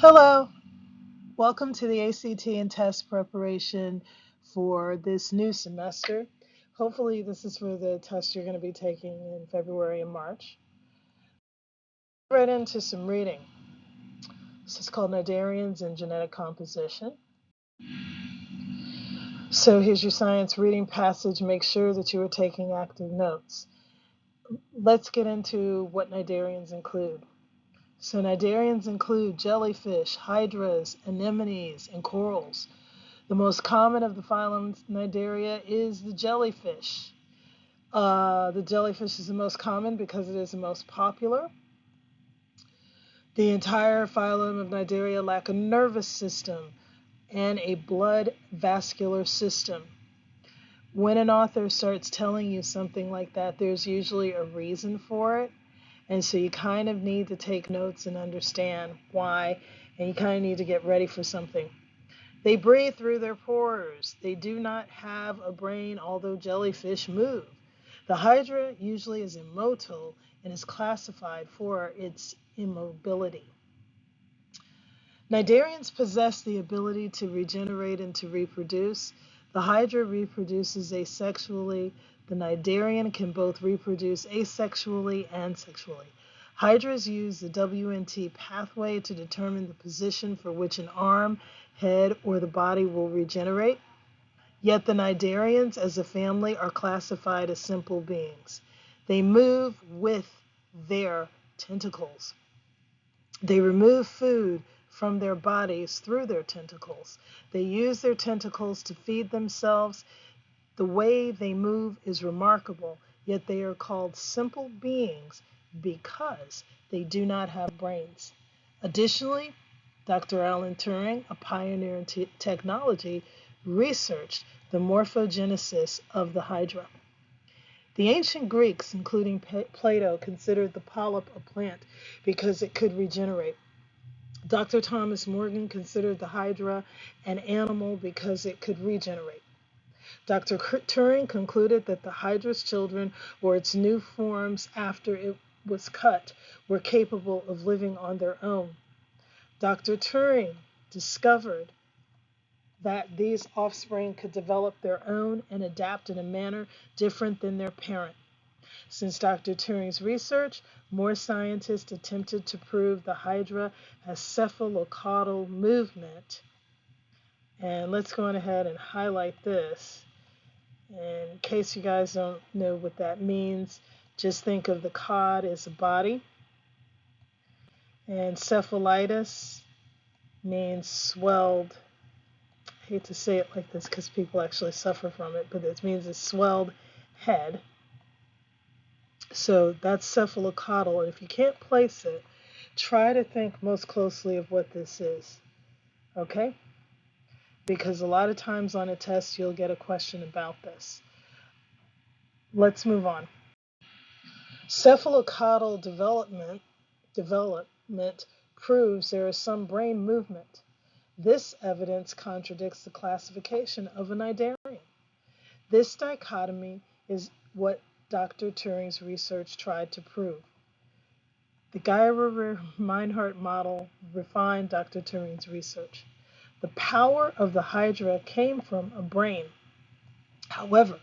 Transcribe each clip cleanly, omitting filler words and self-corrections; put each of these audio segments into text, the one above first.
Hello, welcome to the ACT and test preparation for this new semester. Hopefully, this is for the test you're going to be taking in February and March. Right into some reading. This is called Cnidarians and Genetic Composition. So here's your science reading passage. Make sure that you are taking active notes. Let's get into what Cnidarians include. So Cnidarians include jellyfish, hydras, anemones, and corals. The most common of the phylum Cnidaria is the jellyfish. The jellyfish is the most common because it is the most popular. The entire phylum of Cnidaria lack a nervous system and a blood vascular system. When an author starts telling you something like that, there's usually a reason for it. And so you kind of need to take notes and understand why, and you kind of need to get ready for something. They breathe through their pores. They do not have a brain, although jellyfish move. The Hydra usually is immotile and is classified for its immobility. Cnidarians possess the ability to regenerate and to reproduce. The Hydra reproduces asexually. The Cnidarian can both reproduce asexually and sexually. Hydras use the WNT pathway to determine the position for which an arm, head, or the body will regenerate. Yet the Cnidarians as a family are classified as simple beings. They move with their tentacles. They remove food from their bodies through their tentacles. They use their tentacles to feed themselves. The way they move is remarkable, yet they are called simple beings because they do not have brains. Additionally, Dr. Alan Turing, a pioneer in technology, researched the morphogenesis of the Hydra. The ancient Greeks, including Plato, considered the polyp a plant because it could regenerate. Dr. Thomas Morgan considered the Hydra an animal because it could regenerate. Dr. Turing concluded that the Hydra's children, or its new forms after it was cut, were capable of living on their own. Dr. Turing discovered that these offspring could develop their own and adapt in a manner different than their parent. Since Dr. Turing's research, more scientists attempted to prove the Hydra has cephalocaudal movement. And let's go on ahead and highlight this. In case you guys don't know what that means, just think of the cod as a body. And cephalitis means swelled. I hate to say it like this because people actually suffer from it, but it means a swelled head. So that's cephalocaudal. And if you can't place it, try to think most closely of what this is. Okay? Because a lot of times on a test, you'll get a question about this. Let's move on. Cephalocaudal development proves there is some brain movement. This evidence contradicts the classification of a Cnidarian. This dichotomy is what Dr. Turing's research tried to prove. The Geiger-Meinhardt model refined Dr. Turing's research. The power of the Hydra came from a brain. However,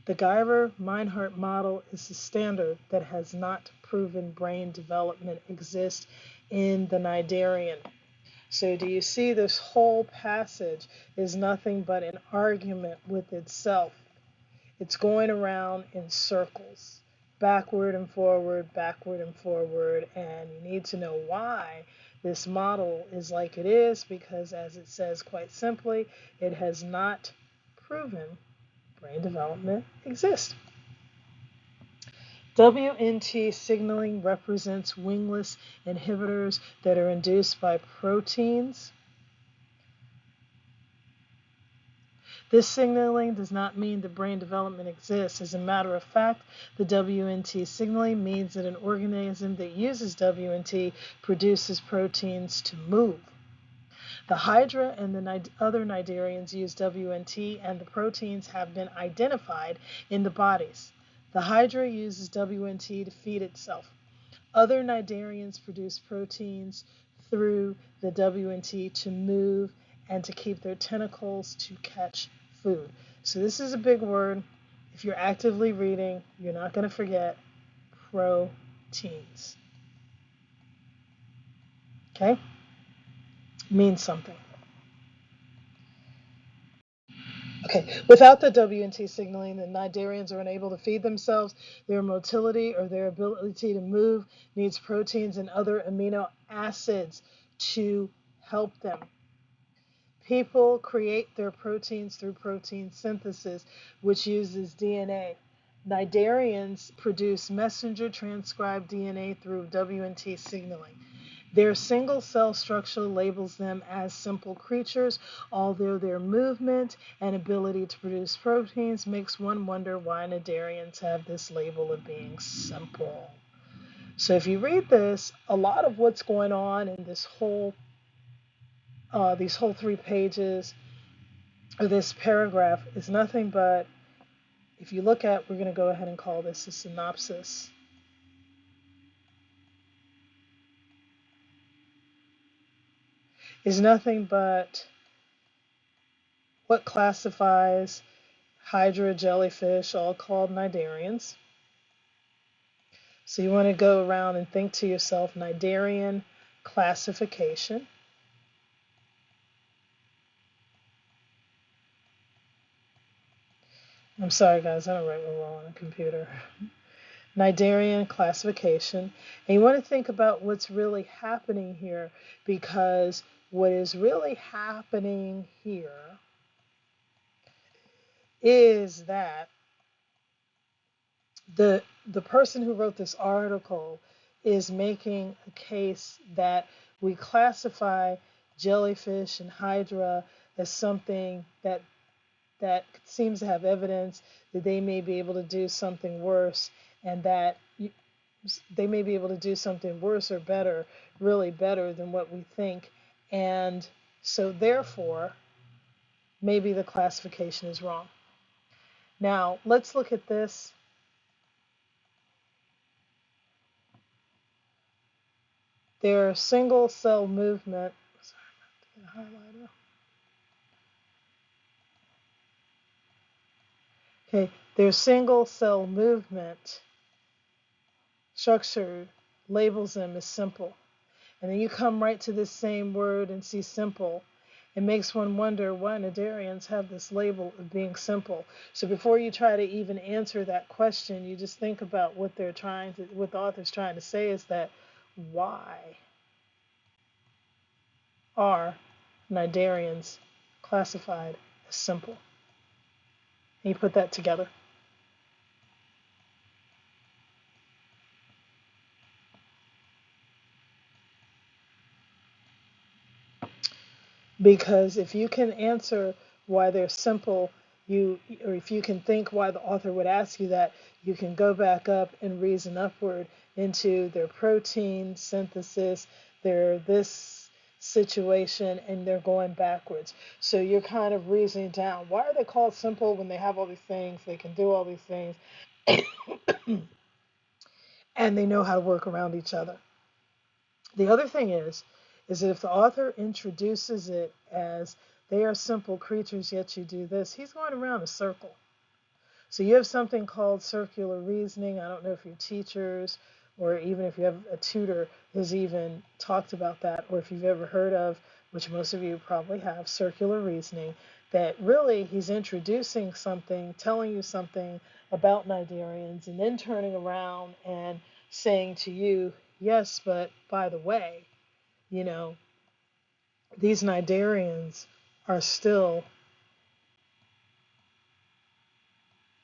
the Geiger-Meinhardt model is the standard that has not proven brain development exists in the Cnidarian. So do you see this whole passage is nothing but an argument with itself? It's going around in circles, backward and forward, and you need to know why this model is like it is, because as it says quite simply, it has not proven brain development exists. WNT signaling represents wingless inhibitors that are induced by proteins. This signaling does not mean that brain development exists. As a matter of fact, the WNT signaling means that an organism that uses WNT produces proteins to move. The Hydra and the other Cnidarians use WNT, and the proteins have been identified in the bodies. The Hydra uses WNT to feed itself. Other Cnidarians produce proteins through the W&T to move and to keep their tentacles to catch food. So this is a big word. If you're actively reading, you're not going to forget proteins. Okay? Means something. Okay, without the W&T signaling, the Cnidarians are unable to feed themselves. Their motility or their ability to move needs proteins and other amino acids to help them. People create their proteins through protein synthesis, which uses DNA. Cnidarians produce messenger transcribed DNA through W&T signaling. Their single cell structure labels them as simple creatures, although their movement and ability to produce proteins makes one wonder why Cnidarians have this label of being simple. So if you read this, a lot of what's going on in this these whole 3 pages, or this paragraph, is nothing but, if you look at, we're going to go ahead and call this a synopsis. Is nothing but what classifies Hydra, jellyfish, all called Cnidarians. So you want to go around and think to yourself, Cnidarian classification. I'm sorry guys, I don't write real well on a computer. Cnidarian classification. And you want to think about what's really happening here, because what is really happening here is that the person who wrote this article is making a case that we classify jellyfish and hydra as something that seems to have evidence that they may be able to do something worse, and that they may be able to do something worse or better, really better than what we think. And so therefore, maybe the classification is wrong. Now, let's look at this. Their single cell movement. Sorry, I'm going to get a highlighter. Okay, their single cell movement structure labels them as simple. And then you come right to this same word and see simple. It makes one wonder why Cnidarians have this label of being simple. So before you try to even answer that question, you just think about what the author's trying to say is that why are Cnidarians classified as simple? And you put that together. Because if you can answer why they're simple, or if you can think why the author would ask you that, you can go back up and reason upward into their protein synthesis, their this situation, and they're going backwards. So you're kind of reasoning down. Why are they called simple when they have all these things, they can do all these things, and they know how to work around each other? The other thing is that if the author introduces it as they are simple creatures, yet you do this, he's going around a circle. So you have something called circular reasoning. I don't know if your teachers or even if you have a tutor has even talked about that, or if you've ever heard of, which most of you probably have, circular reasoning, that really he's introducing something, telling you something about Cnidarians, and then turning around and saying to you, yes, but by the way, you know, these Cnidarians are still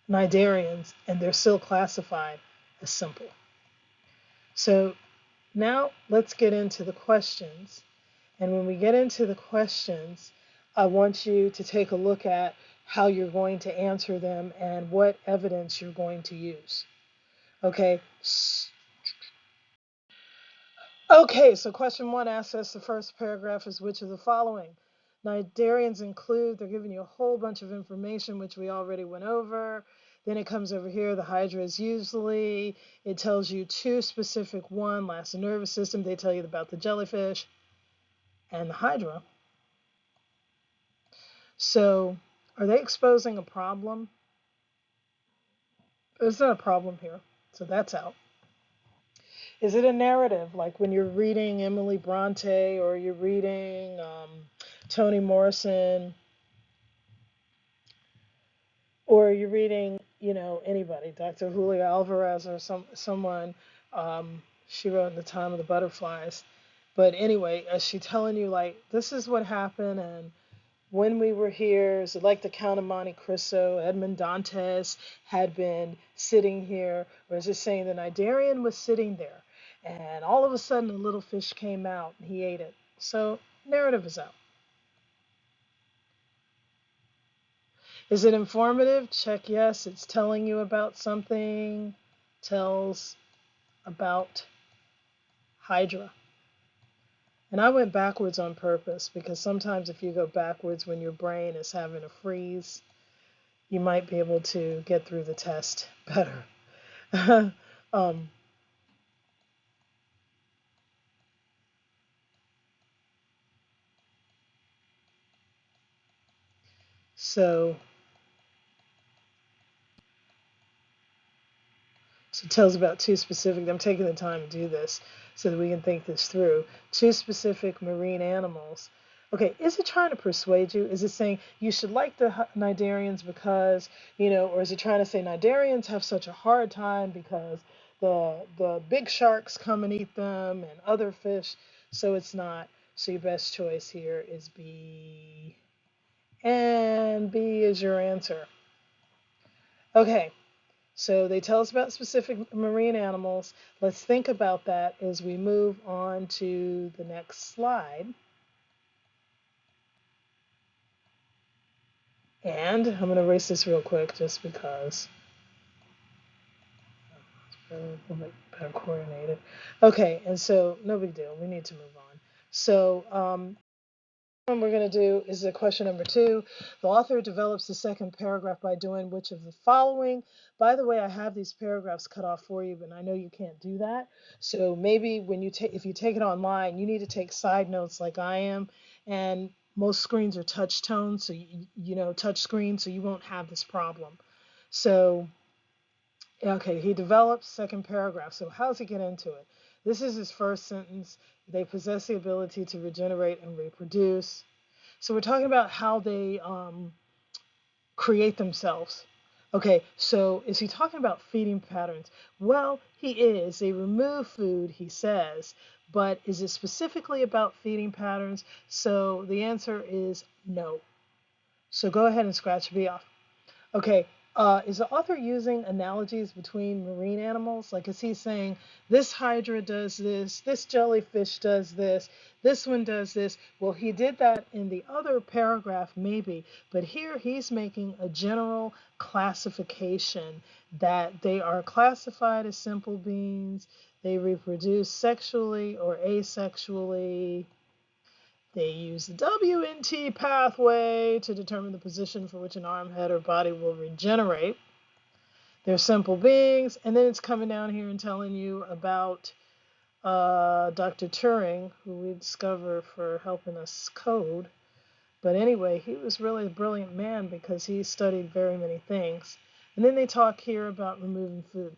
Cnidarians, and they're still classified as simple. So now let's get into the questions. And when we get into the questions, I want you to take a look at how you're going to answer them and what evidence you're going to use. Okay. Okay, so question 1 asks us, the first paragraph is which of the following? Cnidarians include, they're giving you a whole bunch of information, which we already went over. Then it comes over here, the Hydra is usually, it tells you 2 specific, 1, last nervous system, they tell you about the jellyfish. and the Hydra. So are they exposing a problem? There's not a problem here. So that's out. Is it a narrative, like when you're reading Emily Bronte or you're reading Toni Morrison, or you're reading, anybody, Dr. Julia Alvarez or someone, she wrote In the Time of the Butterflies. But anyway, is she telling you, like, this is what happened, and when we were here, is it like the Count of Monte Cristo, Edmond Dantes had been sitting here, or is it saying the Cnidarian was sitting there, and all of a sudden a little fish came out and he ate it? So narrative is out. Is it informative? Check yes. It's telling you about something. Tells about Hydra. And I went backwards on purpose because sometimes if you go backwards when your brain is having a freeze, you might be able to get through the test better. um, so So it tells about two specific, I'm taking the time to do this so that we can think this through. Two specific marine animals. Okay, is it trying to persuade you? Is it saying you should like the Cnidarians because, or is it trying to say Cnidarians have such a hard time because the big sharks come and eat them and other fish? So it's not. So your best choice here is B. And B is your answer. Okay. So they tell us about specific marine animals. Let's think about that as we move on to the next slide. And I'm going to erase this real quick just because it's a little bit better coordinated. Okay, and so no big deal. We need to move on. So what we're going to do is question number 2. The author develops the second paragraph by doing which of the following? By the way, I have these paragraphs cut off for you, but I know you can't do that. So maybe if you take it online, you need to take side notes like I am. And most screens are touch tone, so touch screen, so you won't have this problem. So okay, he develops second paragraph. So how does he get into it? This is his first sentence. They possess the ability to regenerate and reproduce. So we're talking about how they create themselves. Okay, so is he talking about feeding patterns? Well, he is. They remove food, he says, but is it specifically about feeding patterns? So the answer is no. So go ahead and scratch B off. Okay, is the author using analogies between marine animals? Like, is he saying this hydra does this jellyfish does this one does this? Well, he did that in the other paragraph, maybe, but here he's making a general classification that they are classified as simple beings, they reproduce sexually or asexually. They use the WNT pathway to determine the position for which an arm, head, or body will regenerate. They're simple beings, and then it's coming down here and telling you about Dr. Turing, who we discover for helping us code. But anyway, he was really a brilliant man because he studied very many things. And then they talk here about removing food.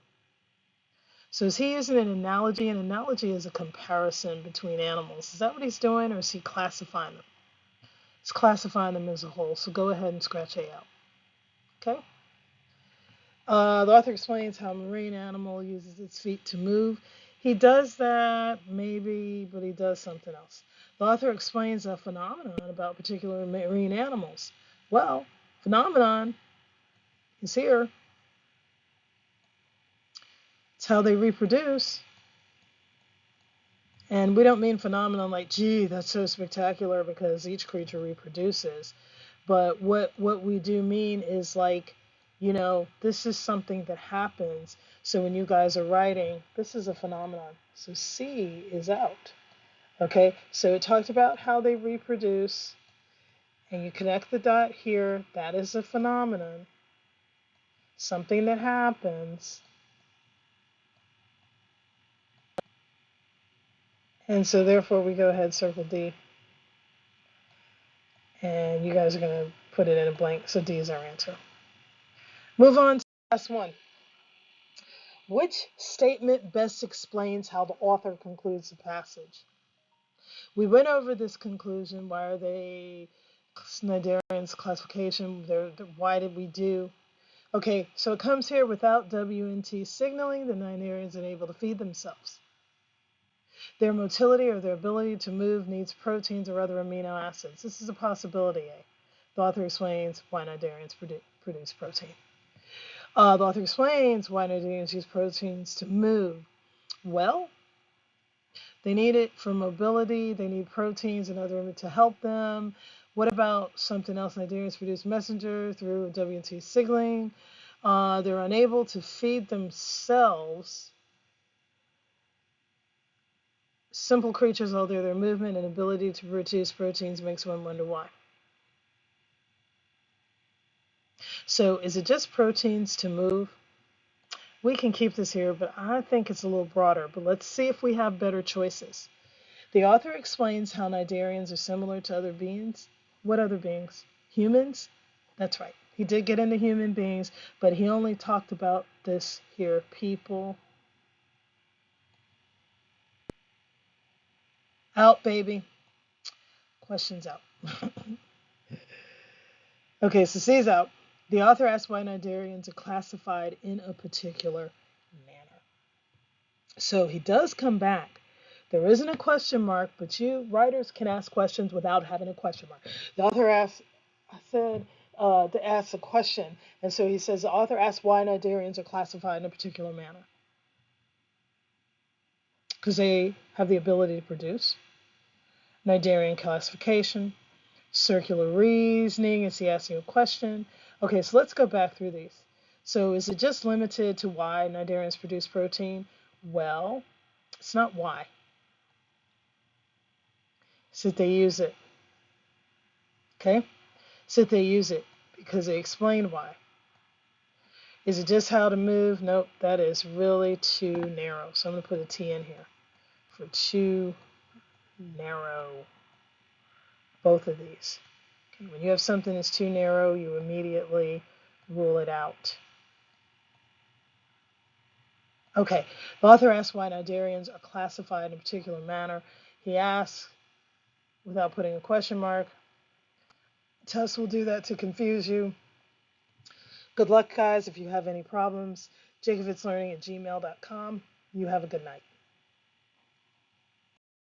So is he using an analogy? An analogy is a comparison between animals. Is that what he's doing, or is he classifying them? It's classifying them as a whole. So go ahead and scratch A out. Okay? The author explains how a marine animal uses its feet to move. He does that, maybe, but he does something else. The author explains a phenomenon about particular marine animals. Well, phenomenon is here. It's how they reproduce. And we don't mean phenomenon like, gee, that's so spectacular because each creature reproduces. But what we do mean is like, this is something that happens. So when you guys are writing, this is a phenomenon. So C is out. Okay, so it talked about how they reproduce, and you connect the dot here. That is a phenomenon, something that happens. And so therefore we go ahead, circle D. And you guys are going to put it in a blank, so D is our answer. Move on to the last one. Which statement best explains how the author concludes the passage? We went over this conclusion. Why are they Cnidarians classification? Why did we do? Okay, so it comes here without W and T signaling, the Cnidarians are able to feed themselves. Their motility or their ability to move needs proteins or other amino acids. This is a possibility. The author explains why Cnidarians produce protein. The author explains why Cnidarians use proteins to move. Well, they need it for mobility. They need proteins and other to help them. What about something else? Cnidarians produce messenger through W&T signaling. They're unable to feed themselves. Simple creatures, although their movement and ability to produce proteins makes one wonder why. So is it just proteins to move? We can keep this here, but I think it's a little broader. But let's see if we have better choices. The author explains how Cnidarians are similar to other beings. What other beings? Humans? That's right. He did get into human beings, but he only talked about this here. People. Out, baby. Questions out. Okay, so C's out. The author asks why Cnidarians are classified in a particular manner. So he does come back. There isn't a question mark, but you writers can ask questions without having a question mark. The author said to ask a question, and so he says the author asks why Cnidarians are classified in a particular manner. Because they have the ability to produce. Cnidarian classification, circular reasoning, is he asking a question? Okay, so let's go back through these. So is it just limited to why Cnidarians produce protein? Well, it's not why. It's that they use it. Okay? It's that they use it because they explain why. Is it just how to move? Nope, that is really too narrow. So I'm going to put a T in here for too narrow. Both of these. Okay, when you have something that's too narrow, you immediately rule it out. Okay, the author asks why Cnidarians are classified in a particular manner. He asks without putting a question mark. Tess will do that to confuse you. Good luck, guys. If you have any problems, jacobitslearning@gmail.com. You have a good night.